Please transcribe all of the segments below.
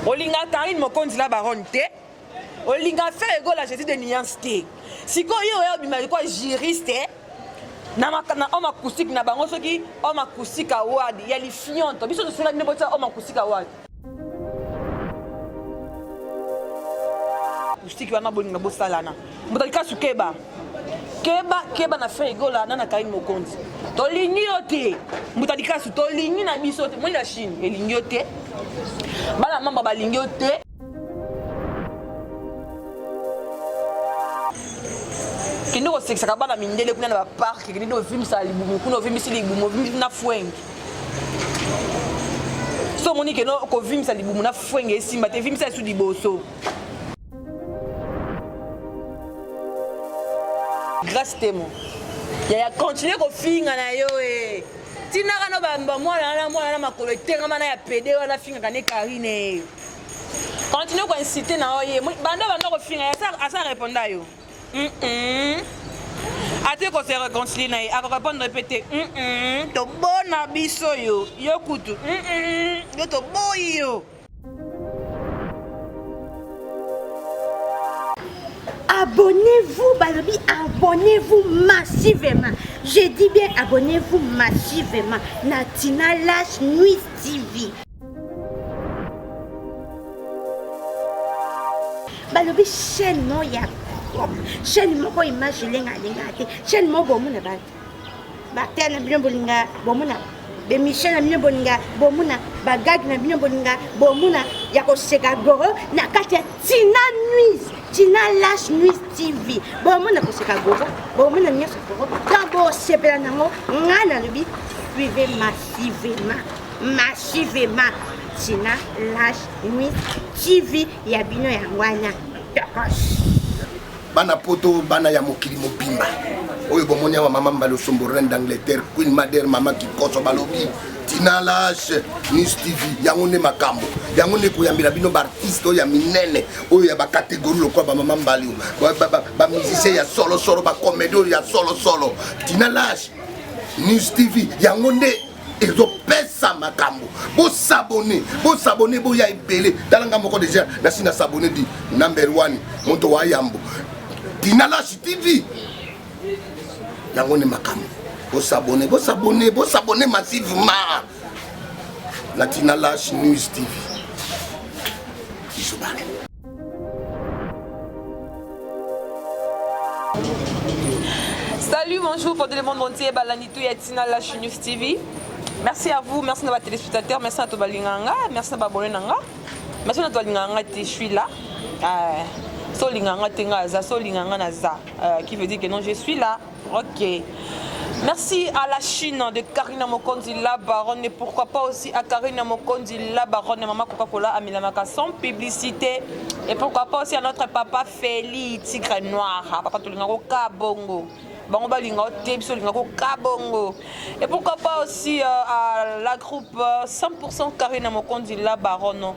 Olinga Karine Mokonzi la baronne te. Olinga fait ego la gestion de nuance te. Si ko yo yo bima ko juriste na homme acoustique na bango soki homme acoustique award ya li fionto biso to sula bino bota homme acoustique award. Acoustique wana bolinga bosalana. Mutalika sukeba. Keba na fait ego la na Karine Mokonzi. To lingi yote. Mutalika su to lingi na biso te. Moi la Chine elingi yote. Bala mamba balingi yote. Kino ko sexa kabana mindele kuna na park kino film sa libumu kuna film si libumu film na fwengi so moni kino ko film sa libumu na fwengi esimba te film sa su diboso grâce temo ya continuer ko finga na yo tina kana bamba mwana na makolo tenga mana ya pede wana finga kane Karine continuer ko inciter na oye banda ko finga ya asa répondre yo. Ate ko se réconcilier na a répondre répéter to bona biso yo kutu yo to boyo. Abonnez-vous Balobi, abonnez-vous massivement. Je dis bien abonnez-vous massivement. Natina Lash Nuit TV. Balobi chaîne no ya chaîne moko image lenga chaîne moko bomuna ba tena bino bolinga bomuna be Michel na bino bolinga bomuna ba gag na bino bolinga bomuna ya ko seka goro na kati ya Tina Lash Nuit TV bomuna ko seka goro bomuna nyeso goro tabo sepela nango ngana lobi suivez massivement Tina Lash Nuit TV ya bino ya ngwana bana poto bana ya mokili mobimba oyo bomonia wa mama mbalo sombo reine d'Angleterre Queen Mother mama Kikoso balobi Tina Lash Nuit TV yango ne makambo yango ne koyambira bino ba artiste oyo ya minene oyo ya ba catégorie lokwa ba mama mbalo ba musicien ya solo ba comédie ya solo Tina Lash Nuit TV yango ne ezo pesa makambo bo s'abonner bo ya ebele talanga moko déjà na sina s'abonner di number 1 monto wa yambo Tina Lash TV yango ne makambo bo s'abonner massivement na Tina Lash Nuit TV isobale. Salut, bonjour pour tout le monde entier, Balanitou et Tina Lash Nuit TV. Merci à vous, merci à nos téléspectateurs, merci à Tobalinganga, merci à Babonanga, merci à Tobalinganga, je suis là. Solinganga Tengaza, Solinganga Naza, qui veut dire que non, je suis là. Ok. Merci à la Chine de Karine Mokonzi la baronne et pourquoi pas aussi à Karine Mokonzi la baronne et maman Coca-Cola à Milamaka sans publicité. Et pourquoi pas aussi à notre papa Feli Tigre Noir, papa Tolingo Kabongo. Et pourquoi pas aussi à la groupe 100% Karine Mokonzi la baronne.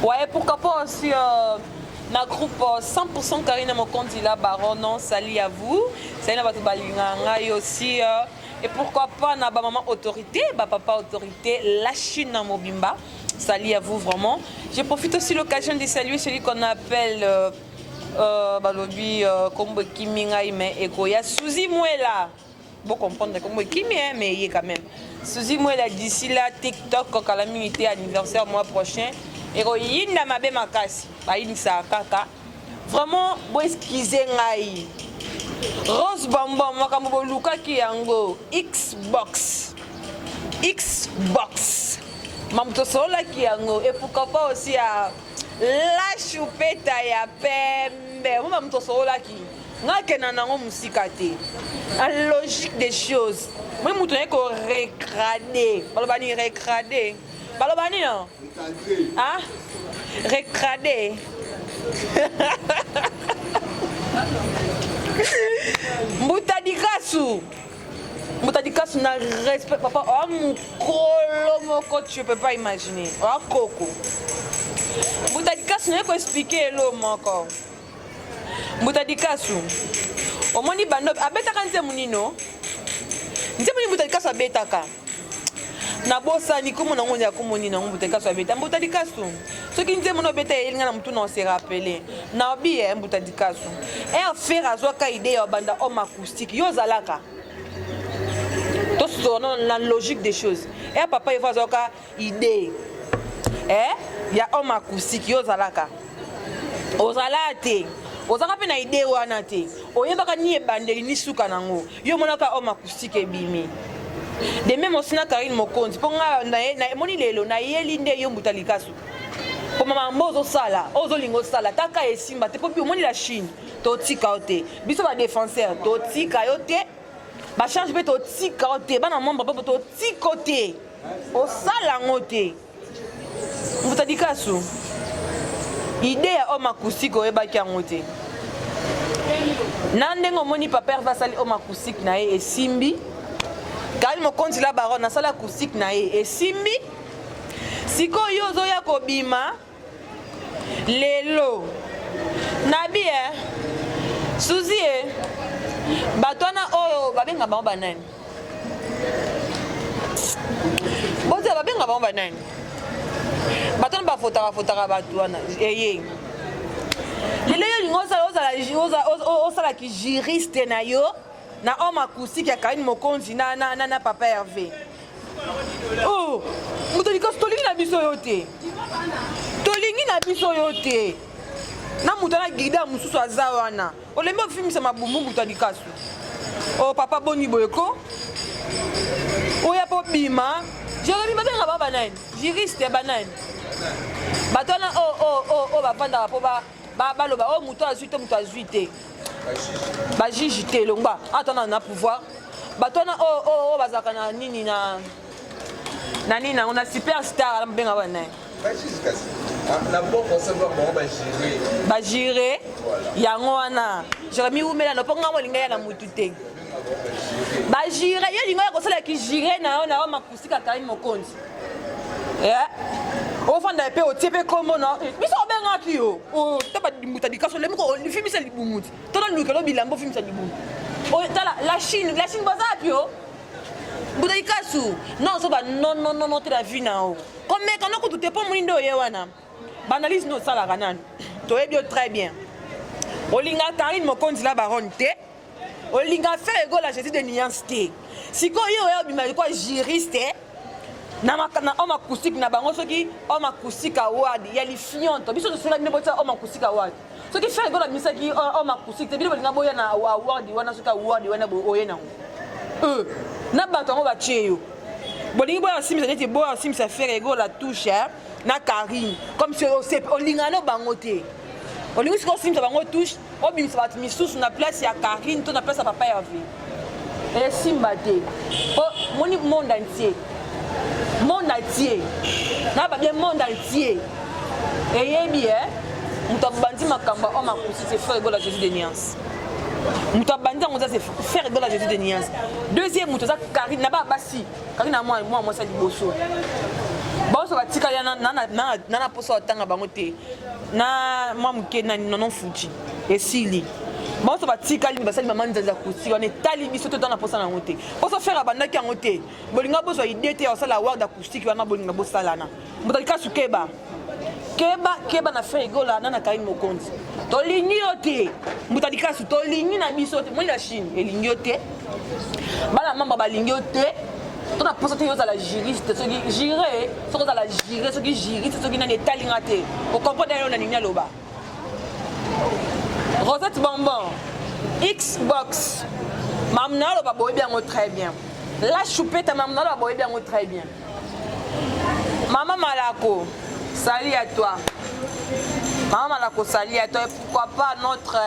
Ouais, pourquoi pas aussi la groupe 100% Karine Mokonzi la baronne. Salut à vous. Salut à vous aussi. Et pourquoi pas na maman autorité, papa autorité, la Chine Mobimba. Salut à vous vraiment. Je profite aussi de l'occasion de saluer celui qu'on appelle balobi kombo kiminga ime eko ya Suzy Mwela. Bon comprendre kombo kimi mais il est quand même. Suzy Mwela d'ici là TikTok calamité anniversaire mois prochain. Eko yinda mabe makasi. Ba yinisa kaka. Vraiment bo excuser ngai. Rose Bambam makambo luka ki yango Xbox. Mamto sola ki yango et pourquoi pas aussi à la choupeta ya pembe moi mto sola ki ngake na nango musika te la logique des choses moi muto ko recrader balobani recrader balobani non ah recrader Mutadikasu na respect papa oh mukolo moko tu peux pas imaginer oh koko Mutadikasu ne ko expliquer lo moko Mutadikasu omoni bando abetaka nze munino nze muni Mutadikasu abetaka na bosani comme na ngonya komoni na mbuta kaso abeta mbuta dikaso soki nze mono beta elinga na mutu na se rappeler na obi mbuta dikaso et faire azoka idée ya banda homme acoustique yo zalaka to sono la logique des choses et papa il faut azoka idée ya homme acoustique yo zalaka ozalate ozaka pe na idée wana te oyebaka ni ebandeli ni suka nango yo monaka homme acoustique ebimi de même aussi na Karine Mokonzi ponga na moni lelo na yeli nde yo mbuta likasu po mama mbozo sala ozolingo sala taka esimba te po bi moni la Chine to tika ote biso ba défenseur to tika yote ba change pe to tika ote bana membre pe to tika ote o sala ngote mbuta likasu idée ya homme acoustique oyebaki yango te na ndenge omoni papa vasali homme acoustique na ye esimbi Karine Mokonzi la baronne na sala acoustique na ye esimbi sikoyo ozoya kobima lelo nabi suzi bato wana oyo babenga bango banani boza babenga bango banani bato wana bafotaka bato wana eye lelo yo lingo osalaki juriste na yo na homme acoustique ya Karine Mokonzi na papa Hervé oh mutoliko tolingi na biso yo te na mutu na gida mususu aza wana olembe ofimisa mabumbu mutu adikasu oh papa boni boyeko oya po bima Jérémy babenga ba banani juriste banani bato wana bavandaka po baloba o mutu azwi te mutu azwi te bajiji te longba atana na pouvoir batona bazaka na nini na nini na superstar mbenga bana na bon concevoir ba gérer yango wana Jérémy Oumela no ponga molinga ya na mutu te ba gérer yo linga ko sala ki gérer na homme acoustique Karine Mokonzi ofanda pe o tepe komo na biso benga ki yo o taba dimuta dikaso le mko ni filmisa libumuti tona lukelo bilambo filmisa libumuti o tala la Chine baza pio buta dikaso non so ba non te la vie na o comme quand on ko te po mulindo ye wana banalise no sala kanani to e bio très bien o linga Karine Mokonzi la baronne te o linga faire ego la Jésus de nuance te siko yo bima ko juriste na homme acoustique na bango soki homme acoustique award ya lifionto biso tosula ne bota homme acoustique award soki fait gola misaki homme acoustique te bilo linga boya na award wana soki award wana boye na na bato ngo ba cheyo bolingi boya simisa neti boya simisa faire gola touche na Karine comme si o linga no bango te olingi siko simisa bango touche obimisa bat misusu na place ya Karine to na place ya papa Hervé et simba te moni monde entier na ba bien monde entier et yebi muto bandi makamba homme acoustique c'est faire égale à Jésus de nuance muto bandi on c'est faire égale à Jésus de nuance deuxième muto ça Karine na ba basi Karine na moi ça liboso boso ba tika ya na poso tanga bango te na moi muke na non fuji et sili boso ba tika li basali maman nzaza kusi on est tali biso to dans la posa na ngote boso faire abandaki en ngote bolinga boso idée te osala ward acoustique wana bolinga bosalana mutalika sukeba keba na faire gola na Karine Mokonzi to lingi yote mutalika su to lingi na biso te moi la Chine elingi yote bala mamba balingi yote to na posa te yo za la juriste soki juré soki za la juré soki juriste soki na etalinga te o comprendre yo na ninga loba Rosette Bonbon, Xbox, Mamnalo va boire bien très bien. La choupette, Mamnalo va boire bien très bien. Maman Malako, salut à toi. Maman Malako, salut à toi. Et pourquoi pas notre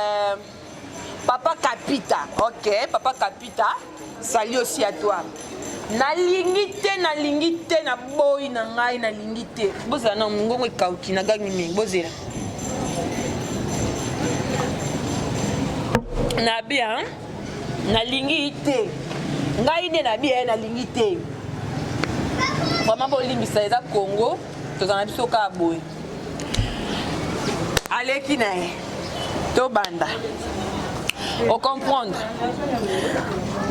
Papa Capita. Ok, Papa Capita, salut aussi à toi. Na lingite, na boy, na ngai, na lingite. Bozela na mungongo kauki, na gangi mingi, bozela. Na bien na lingi te ngai ne na bien na lingi te vraiment bolimbisa eza Congo tozana biso ka boy aleki na to banda o comprendre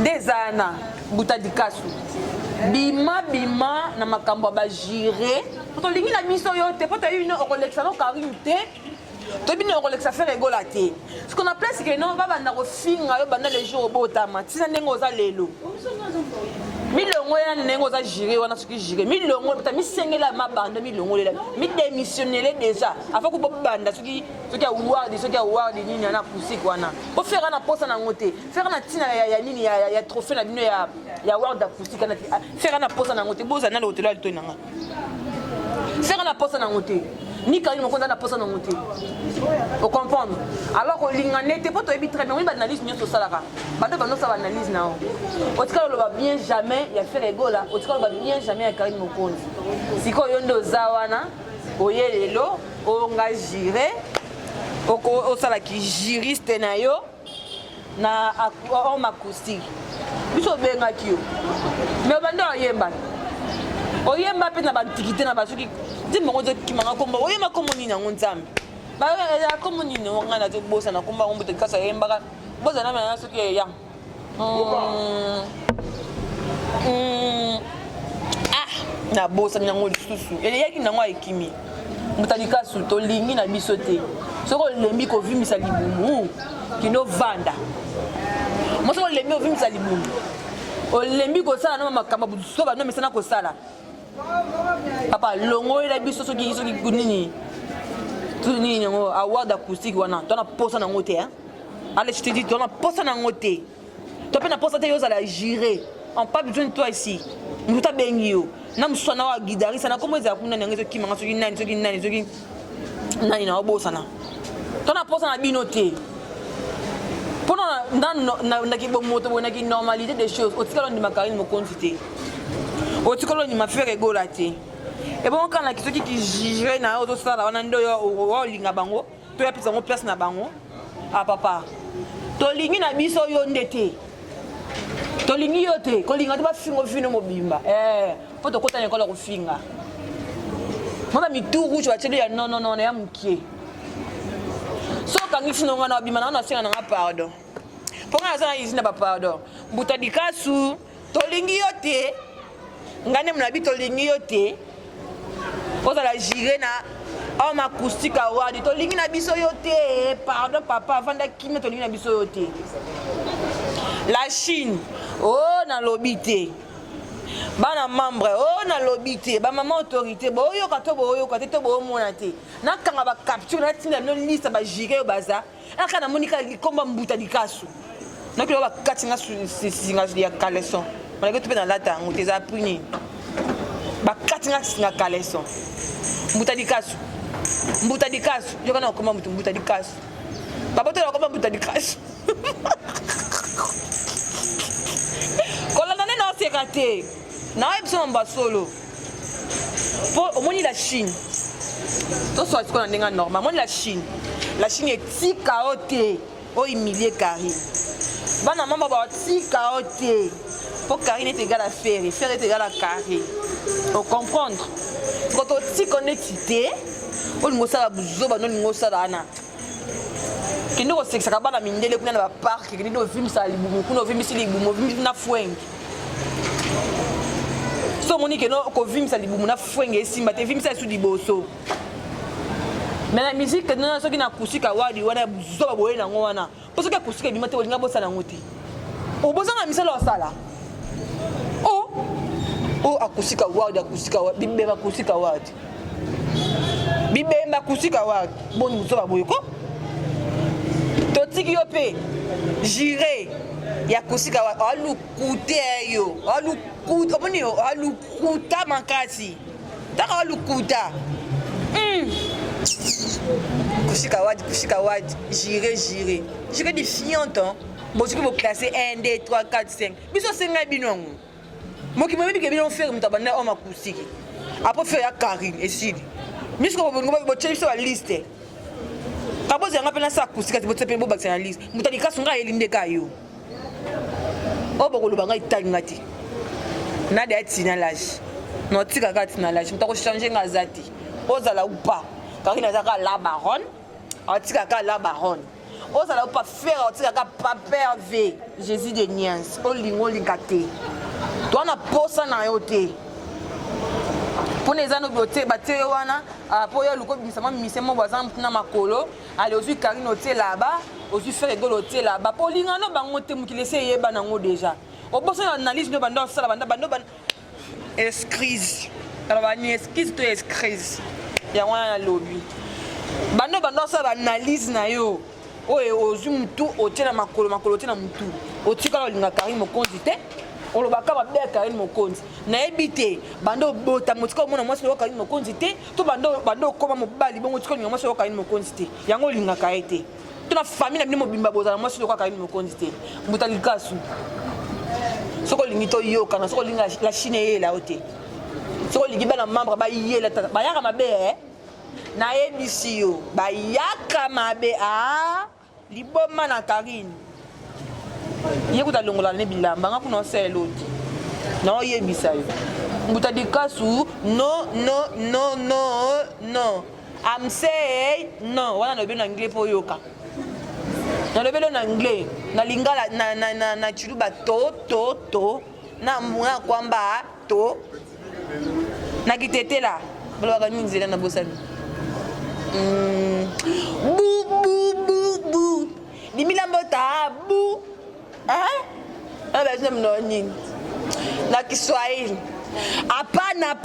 des ana Mbuta Dikasu. Bima na makambo ba géré. Poto lingi na biso yo te, poto une Rolexa no Karimte. To bino Rolexa faire rigolater. Ce qu'on appelle c'est que non va na refinga yo banda les jours botama. Tina ndengo za lelo. Milongo ya ndengo za géré wana soki géré. Milongo ta misengela mabanda milongo lela. Mi démissionner déjà. Afin ko banda soki award nini na poussé wana. Pour faire na posa na ngote. Faire na tina ya nini ya trophée na bino ya award da poussé kana faire na posa na ngote. Boza na hôtel alto nanga. Faire na posa na ngote. Ni quand ils na posa na ngote. Vous comprenez? Alors que l'ingane te poto ebi très bien. Oui, analyse mieux sur ça là. Bando bando ça analyse na. Au tout cas le va bien jamais il a fait rigola. Au tout cas le va bien jamais Karim Mokonzi. Siko yondo zawana oyelelo onga giré. Au sala qui juriste na yo na en acoustique. Biso benga kio. Mais bando oyemba. Oyemba pe na bantikité na basuki. Dis mo zo kimanga komba. Oyemba komoni na ngonzambe. Ba ya komoni no ngana zo bosa na komba ngombe kasa yemba. Bosa na na suki ya. Na bosa nyango lisusu. Ele yaki na ngwa ekimi. Mbuta Dikasu to lingi na biso te. Soko lembi ko vimisa libumu kino vanda. Mosoko lembi ko vimisa libumu. O lembi ko sala na makamba buso ba no mesana ko sala. Papa longo ila biso soki kunini. Tuni ngo award acoustique wana. Tona posa na ngote hein. Allez je te dis tona posa na ngote. Tu peux na posa te yo za la girer. On pas besoin de toi ici. Mbuta bengio. Na mswana wa guitariste na komo za kuna nyangezo kimanga soki nani nani na obosa na. Tona posa na binote. Pendant na ki bomoto bona ki normalité des choses. Otikalo ni Karim Mokonzi te. Otikalo ni ma faire rigolater. Et bon quand na kisoki ki jige na ozo sala wana ndo yo linga bango, to ya pisa ngo place na bango. Ah papa. To lingi na biso yo ndete. To lingi yo te, ko linga te ba fingo fino mobimba. Po to kota nyokola ko finga. Mama mi tout rouge va tshele ya non ya mukie. So kangi fino ngana bima na senga na pardon. Ponga za izina ba pardon. Mbuta Dikasu to lingi yo te. Ngane mna bi to lingi yo te. Oza la gire na homme acoustique award to lingi na biso yo te. Pardon papa vanda kimi to lingi na biso yo te. La Chine na lobité. Bana membre na lobité, ba maman autorité, boyo kato to bo mona te. Na kanga ba capture na tinda no liste ba gire yo baza. Na kana monika likomba Mbuta Dikasu. Na kilo ba katinga singa ya kaleson. Malgré tout dans la temps, on t'es appris. Ba katinga singa kaleson. Mbuta Dikasu. Je connais comment Mbuta Dikasu. Baba to comment Mbuta Dikasu. Kolana na sekate. Na ebso mba solo. Pour au moins la Chine. Tout soit qu'on a normal. Moi la Chine est si chaotique. O humilier Karim. Bana mama ba si chaotique. Pour Karim est égal à faire est égal à Karim. Faut comprendre. Quand on si connecté, on nous ça buzo ba non nous ça ana. Kino ko seksa bana mindele kuna ba park kino film sa libumu kuno film si libumu film na fwengi. So monique no ko film sa libumu na fwengi esimba te film sa su diboso. Mais la musique non so ki na kusika wadi wana buzo ba boye na ngwana. Parce que kusika bimate olinga bosa na ngoti. Oboza na misala osala. Akusika wadi bibemba kusika wadi. Bibemba kusika wadi. Boni buzo ba boye ko? Totiki yo pe gire ya kusika wa alukute yo alukuta moni yo alukuta makasi taka alukuta kusika wadi gire défiante bon ce que vous classer 1 2 3 4 5 biso senga binongo moki mami ke bino faire mutabana o makusiki après faire ya Karim esidi misko bo cheso la liste. Kabo zanga pena sa kusika tibote pe bo bakisa liste. Mbuta Dikasu nga elinde kayo. Obokolo banga itali ngati. Na de atina lage. No tika kati na lage. Mutako changer ngazati. Ozala upa. Karina zaka la baronne. Atika ka la baronne. Ozala upa faire atika ka paper V. Jésus de Niance. Olingo linkate. toi na posa na yo te pour les années beauté baté wana pour yo luko bisama misemo bazam na makolo allez aussi Karine hôtel là-bas aussi faire rigole hôtel là-bas pour lingano bango te mukile se yeba nango déjà o bosa analyse no bando sala bando escrise alors bani escrise to escrise ya wana lobby bando sala analyse na yo oye ozu mutu hôtel na makolo hôtel na mutu otikala linga Karine mokonzi te olobaka mabe ya Karine mokonzi na ebite bando bota motika mona mwasi wa Karine mokonzi te to bando koma mobali bongo tika linga mwasi wa Karine mokonzi te yango linga kaete to na famille na bino mobimba bozala mwasi wa Karine mokonzi te mbuta likasu soko lingi to yoka na soko linga la Chine yela ote soko lingi bana membre ba yela bayaka mabe na ebisi yo bayaka mabe liboma na Karine yekuta longola ne bilamba nga kuna seloti na oyebisa yo mbuta dikasu no I'm say no wana no bino anglais po yoka na le belo na anglais na lingala na chiluba to na mwa kwamba to na kitetela bolo ka nyinzela na bosani bu dimilamba ta bu basi mnoni na Kiswahili hapana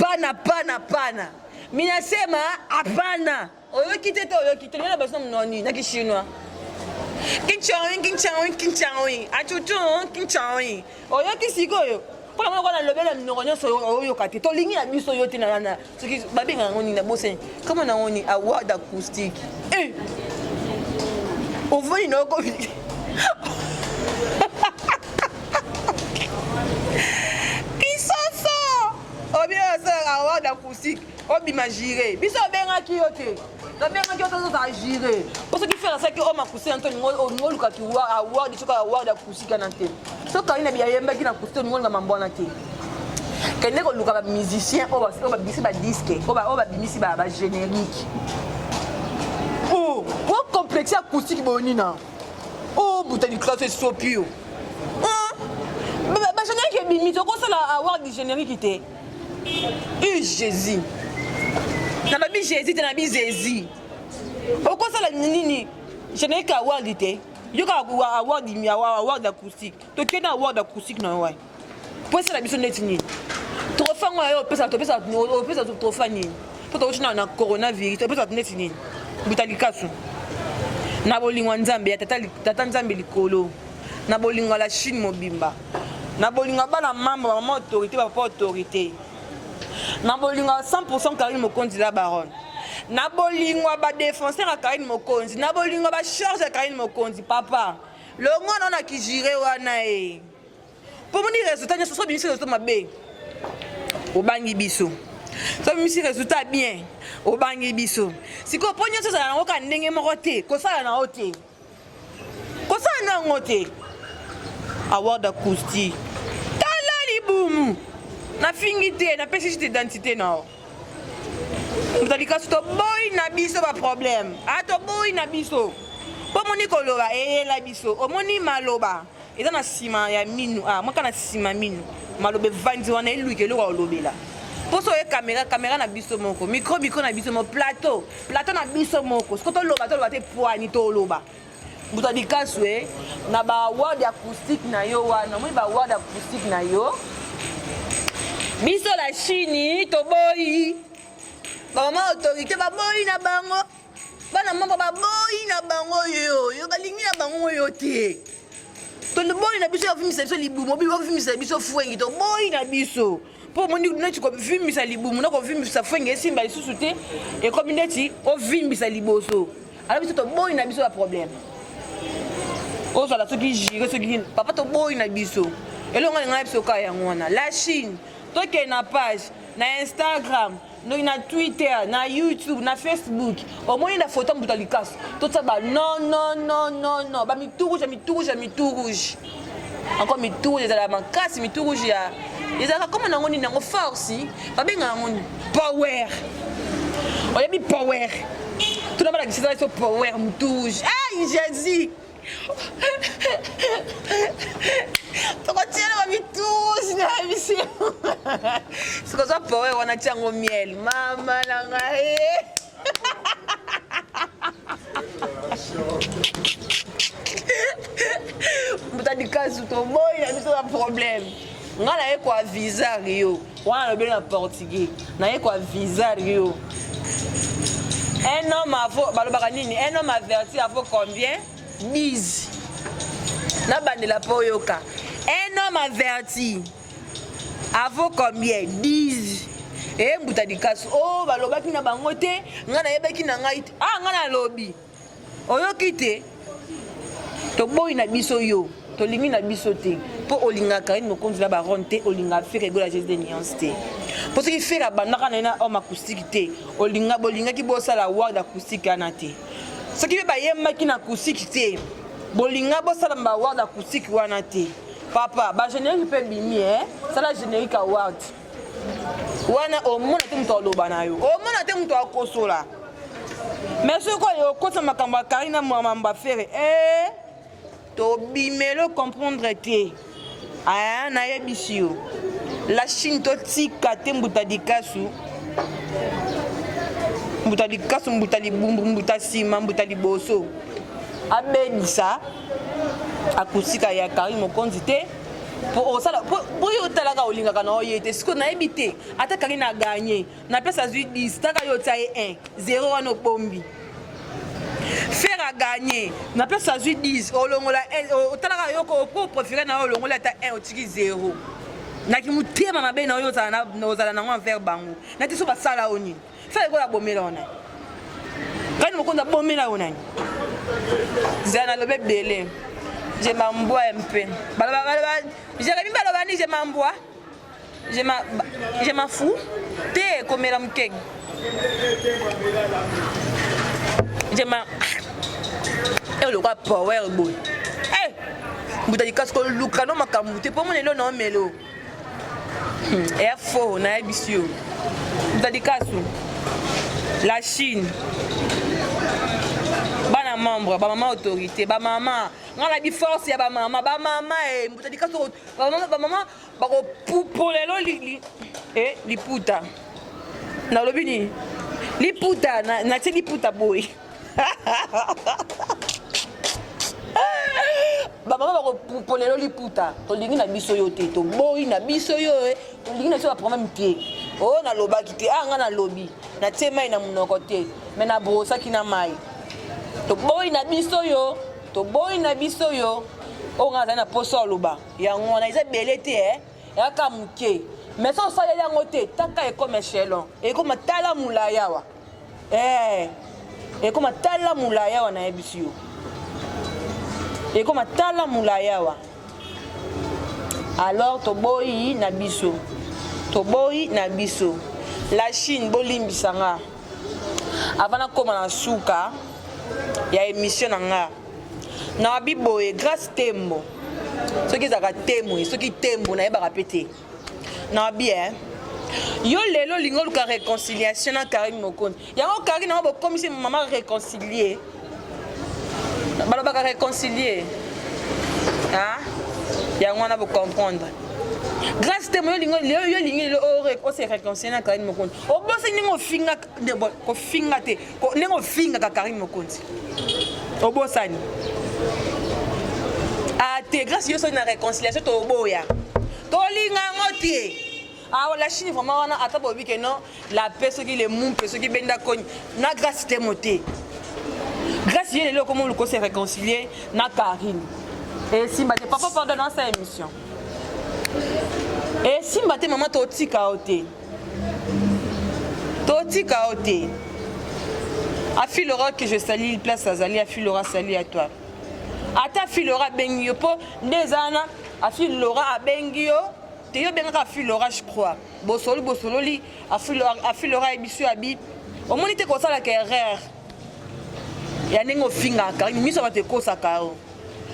minasema hapana oyo kitete na basi mnoni na Kishinwa kinchawi achuchu kinchawi oyo kisikoyo pona mwana kwa lobela mnonyo so oyo kati to lingi ya biso yote na soki babenga ngoni na bose kama na ngoni award acoustic ovoni noko award acoustique obimagire biso benga ki yote na benga ki yote za gire parce que faire ça que o makusi Anthony ngolu ka ki award choka award acoustique na te so ka ina biyemba ki na acoustique ngolu nga mambo na te kende ko luka ba musicien o ba bisi ba disque o ba bimisi ba générique o complexe acoustique bonina butani classe sopio ba générique bimi to ko sala award du générique te Jésus na babi Jésus te na bi Jésus okosala nini générique award te yoka award acoustique to kena award acoustique na wa pour ça la biso net nini trophée ngo yo pesa trophée nini to china na coronavirus to pesa net nini butalikasu na bolingo nzambe ya tata nzambe likolo na bolingo la Chine mobimba na bolingo bana mamba mama autorité papa autorité na bolingo 100% Karine mokonzi la baronne na bolingo ba défenseur à Karine mokonzi na bolingo ba charge à Karine mokonzi papa le ngona na kijire wana pour me dire résultat so bien résultat mabe o bangi biso so bien résultat bien o bangi biso siko ponyo so za ngoka ndenge moko te ko sala na hote ko sala na ngote award acoustique talali boum na fingité na pesi d'identité na utalika sto boy na biso ba problème ato boy na biso po moni koloba la biso o moni maloba eza na sima ya minu mwaka na sima minu malobe vandi wana eluike lo olobela poso e caméra na biso moko micro na biso moko plateau na biso moko skoto loba te poani to loba butalika swe na ba award acoustique na yo wana moi ba award acoustique na yo biso la Chine to boy mama autorité ba boy na bango bana mama ba boy na bango yo balingi na bango yo te to le boy na biso ya fimisa biso libumu obi wa fimisa biso fwengi to boy na biso po moni na chiko fimisa libumu na ko fimisa fwengi esimba lisusu te e comme ndeti o fimisa liboso ala biso to boy na biso ya problème o so la soki jire soki papa to boy na biso elonga ngana biso ka ya ngwana la Chine to ke na page na Instagram na Twitter na YouTube na Facebook au moins na photo mbutalikas tout ça ba non ba mi tout rouge encore mi tout rouge la makasi mi tout rouge ya ezaka comme na ngoni na force ba benga ngoni power oyebi power tout na ba la gisa so power mi tout rouge ai Jésus tokotiela babitusi na bisi sikoza powe wana tiango miel mama na ngai mutadikasu toboyi na biso na problème nga naye kwa visa rio wana lobeli na portugais naye kwa visa rio. Un homme un homme averti avant combien? 10. Na bandela po yoka. Un homme averti avant combien? 10. Et mbuta dikasu oh balobaki na bango te nga na yebaki na ngai te ah nga na lobi oyoki te to boy na biso yo to lingi na biso te po olinga Karine Mokonzi la baronne te olinga faire ego la geste de nuance te parce que faire la bandaka na homme acoustique te olinga bolinga ki bosa la word acoustique ana te ce qui veut ba yemma ki na acoustique te bolinga bosa la ba word acoustique wana te papa ba générique pe bimi ça la générique award wana omona te mto loba na yo omona te mto akosola mais ce quoi yo kosa makamba Karine Mamba faire to bimelo comprendre te aya na yebisio la Chine to tika te mbuta dikasu mbuta libumbu mbuta sima mbuta liboso abedisa akusika ya Karine Mokonzi te pour ça pour yo talaka olinga kana oyete siko na ebité ata Karine a gagné na pesa 10 taka yo taye 1 0 wana bombi faire à gagner na pesa 10 olongola talaka yo ko préférer na olongola ta 1 otiki 0 na ki mutema mabe na yo za na ozala na ngwa faire bango na tiso ba sala oni faire ko la bomela ona Karine Mokonzi bomela ona zana lobe belé je m'emboie un peu. Jérémy Balobani, je m'emboie. Je m'en fous. T'es comme la mkeng. Je m'en. Et le roi power boy. Eh! Vous avez dit que Lucano m'a camouté. Pour moi, il non melo. Et faux, na ebisio. Vous avez dit que la Chine. Bana membre, ba maman autorité, ba maman, ngala bi force ya ba maman mbuta dikaso ba maman ba ko pour lelo li puta. Na lobini. Li puta na ti li puta boy. Ba maman ba ko pour lelo li puta. To lingi na biso yo te to boy na biso yo to lingi na so ba problème pied. Oh na lobaki te nga na lobi. Na tema ina munoko te. Mais na brosa ki na mai. To boy na biso yo o nga na poso loba ya ngona isa belete ya kamuke mais ça ça ya ngote taka e comme echelon e comme tala mulaya wa e comme tala mulaya wa na ebisio e comme tala mulaya wa alors to boy na biso la Chine bolimbisanga avant na koma na suka ya émission nga na biboye grâce tembo ceux qui zaka tembo ceux qui tembo na yeba répéter na bien yo lelo lingo luka réconciliation na Karine Mokonzi yango Karine na bo comme si maman réconcilier baloba réconcilier yango na bo comprendre grâce tembo yo lingo o se réconcilier na Karine Mokonzi o bosse ningo finga ko finga te ko ningo finga ka Karine Mokonzi o bossani te grâce yo so na réconciliation to boya to linga ngotie la Chine vraiment wana ata bobi que non la paix ceux qui les mumpe ceux qui benda kogne na grâce temote grâce yo le comment le ko se réconcilier na Karine et si mbate papa pardon dans sa émission et si mbate maman to tika ote a Filora que je salue place Azali a Filora salut à toi ata Filora bengio po ndezana a Filora a bengio te yo benga Filora je crois bosolo li a Filora ebisu abi au moins te ko sala que erreur ya nengo finga Karine miso ba te ko sakao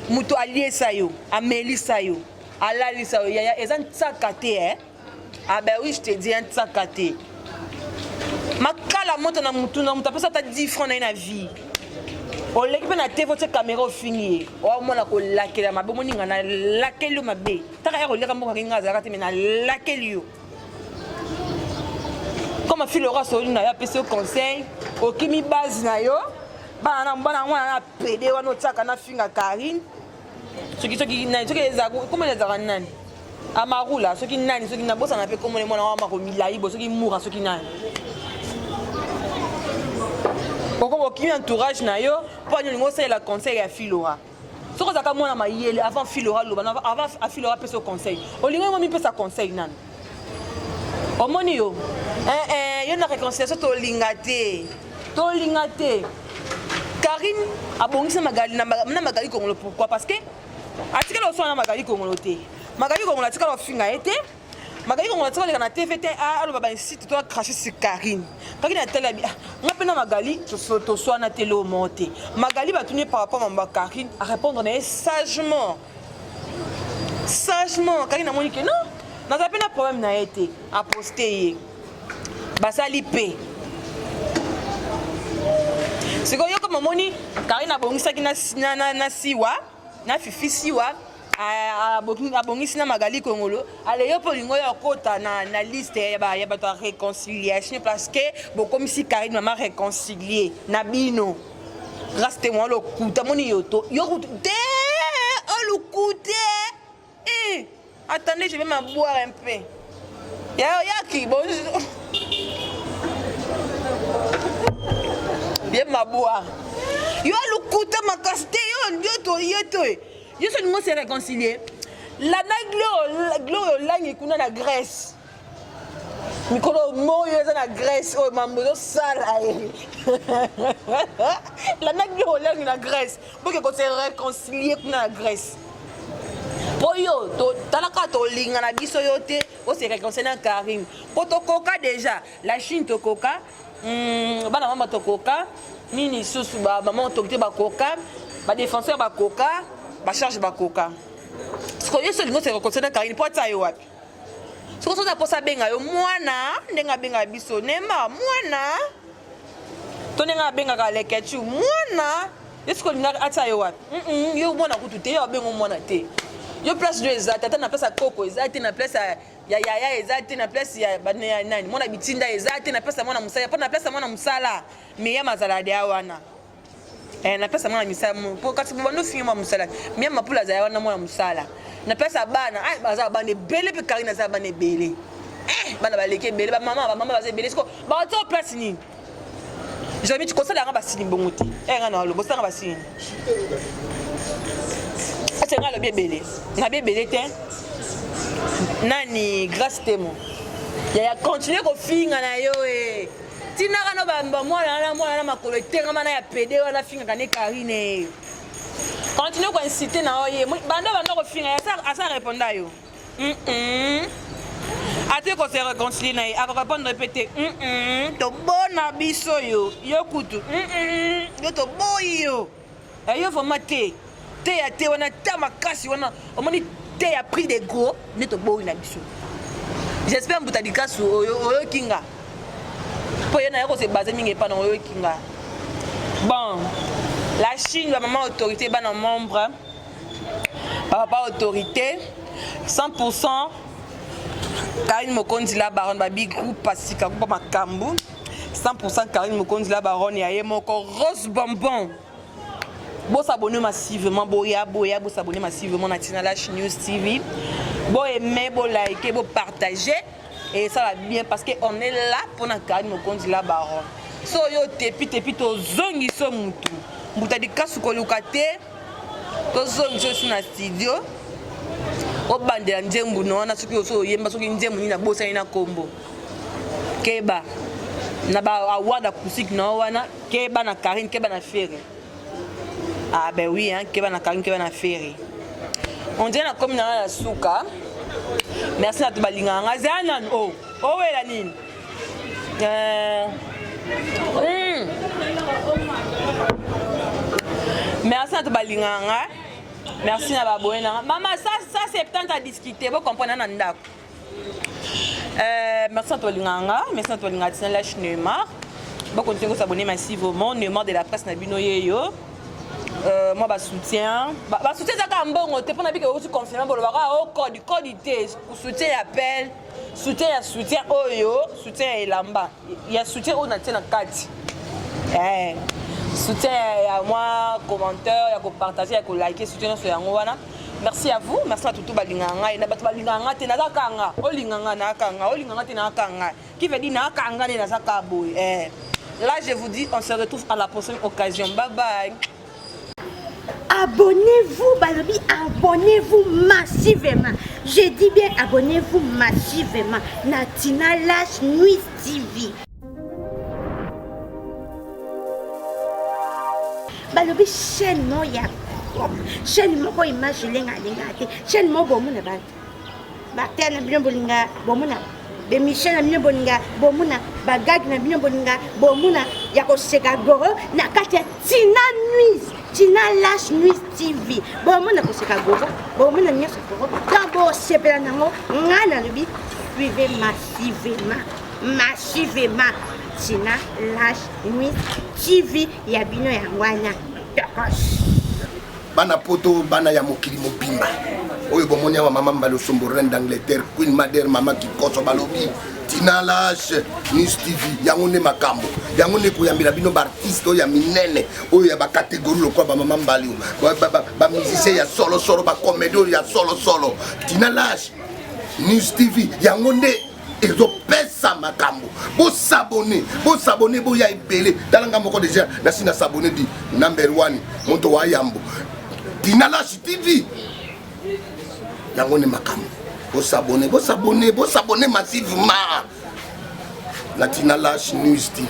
muto allié sayo ameli sayo alali sayo ya ezan tsakate ah ben oui je te dis un tsakate makala moto na mutu na mutu pesa ta 10 francs na vie oleki pe na te votre caméra ofingi o mona ko lakela mabe moninga na lakeli mabe taka ya ko leka mboka kinga zaka te na lakeli yo comme fille aura soli na ya pese conseil o kimi base na yo bana mwana na pede wana otaka na finga Karine soki nani soki ezako comment ezaka nani amarula soki nani soki na bosa na pe comme mwana wa mako milai bo soki mura soki nani Pourquoi qui entourage na yo pour nous conseiller la conseil à Philora. Ce que ça comme moi na mayele avant Philora avant à Philora peut ce conseil. O linga mo mi peut sa conseil nan. O moni yo. Yo na réconciliation to lingate. To lingate. Karine abongisa magali na magali kongolo pourquoi parce que atikala so na magali kongolo te. Magali kongolo atikala finga été Magali on va na TVT alors baba site toi cracher sur Karine. Karine a telle on appelle Magali to soit na télé au monter. Magali va tourner par rapport à Karine à répondre sagement. Sagement Karine a moni que non. Dans un problème na été à poster. Basali P. C'est quoi yo comme moni Karine a bongisa ki na siwa na fifi siwa abongisi na magali kongolo ale yo polingo ya kota na liste ya bato réconciliation parce que bokomisi Karine mama réconcilier na bino grâce témoin le kuta moni yoto yo te le kuta attendez je vais m'boire un peu ya qui bon bien m'boire yo le kuta makaste yo je suis nous se réconcilier. La gloire langue kuna na Grèce. Mikolo moyo na Grèce oh mambo sala. La gloire langue na Grèce. Pour que se réconcilier kuna na Grèce. Poyo to talaka to linga na biso yote o se réconcilier na Karine. Poto koka déjà la Chine to koka bana mama to koka nini susu ba maman to te ba koka ba défenseur ba koka ba charge ba koka ce que yeso lingo se reconnaître Karine pour ta yo wapi ce que ça pour ça benga yo mwana ndenga benga biso nema mwana to ndenga benga ka leketu mwana yeso ko linga ata yo wapi yo mwana kutu te yo bengo mwana te yo place de ezata ta na place koko ezata na place ya ezata na place ya bane ya nani mwana bitinda ezata na place mwana musala pa na place mwana musala me ya mazala de awana na pesa mwana misala pour kasi bando finga musala mia mapula za wana mwana musala na pesa bana ai baza bane bele pe Karine za bane bele bana baleke bele ba mama baza bele siko ba to place ni jamais tu consala nga basini bongote nga na lo bosanga basini ate nga lo bele na bele te nani grâce temo ya continuer ko finga na yo tina kana bamba mwana na makolo tenga na ya pede wana finga kane Karine continue ko inciter na oye banda ko finga ya ça répondre yo ate ko se réconcilier na a répondre répéter to bona biso yo kutu yo to boyo yo formaté te ya te wana ta makasi wana omoni te ya prix de go ne to boyo na biso j'espère mbutadika su oyo kinga pour y en a qui se basent mingi pas dans le kinga. Bon, la Chine va maman autorité ban membre, papa autorité, 100% Karine Mokonzi la baronne babi groupe pasika groupe makambu, 100% Karine Mokonzi la baronne ya moko rose bonbon. Bon s'abonner massivement, boya s'abonner massivement na Tina Lash News TV. Bon aimer, bon liker, bon partager. Et ça va bien parce qu'on est là pour nous Karine Mokonzi la baronne. So yo tepi to zongi so mutu. Muta di kasu ko lukate. To zongi so na studio. O bande ya njembu no na suki so yemba suki njembu ni na bosa ina kombo. Keba. Na ba awada kusik na wana keba na Karine keba na Ferry. Ah ben oui hein, keba na Karine keba na Ferry. On dirait comme na la suka. Merci à tout balinga ngazana oh wela nini merci à tout balinga merci à baboena maman ça c'est peut-être à discuter vous comprenez na ndako merci à tout balinga merci à tout balinga Tina Lash Neymar bon continuez à s'abonner massivement Neymar de la presse na bino yeyo moi soutien soutien ça quand bon te pona bika aussi confirmer bon au code soutien appel soutien oyo soutien elamba il y a soutien on a tient na kati soutien à moi commentaire ya ko partager ya ko liker soutien sur yango wana. Merci à vous, merci à tout balinganga et na batu balinganga te na kanga olinganga na kanga olinganga te na kanga qui veut dire na kanga ne na saka boy. Là je vous dis on se retrouve à la prochaine occasion. Bye bye. Abonnez-vous, Balobi, abonnez-vous massivement. Je dis bien abonnez-vous massivement. Natina Lash Nuit TV. Balobi chaîne no ya. Chaîne moko image lenga te. Chaîne mo bomuna ba. Ba tena bien bolinga bomuna. Be Michel na bien bolinga bomuna. Ba gag na bien bolinga bomuna. Ya ko seka goro na kati ya Tina Nuit. Tina Lash Nuit TV. Bomuna ko seka goro. Bomuna nyeso goro. Kabo sepela nango ngana lobi. Suivez massivement. Tina Lash Nuit TV ya bino ya ngwana. Bana poto bana ya mokili mobimba oyo bomonia wa mama Mbalousombo reine d'Angleterre Queen Madère mama Kikoso balobi Tina Lash Nuit TV yango ne makambo yango ne koyambela bino ba artiste oyo ya minene oyo ya ba catégorie lokwa ba mama Mbaliu ba musicien ya solo ba comédie ya solo Tina Lash Nuit TV yango ne ezopesa makambo bo s'abonner bo ya ebele talanga moko déjà na s'abonner di number 1 moto wa yambo Tina Lash TV yango ne makambo bo s'abonner massivement na Tina Lash Nuit TV.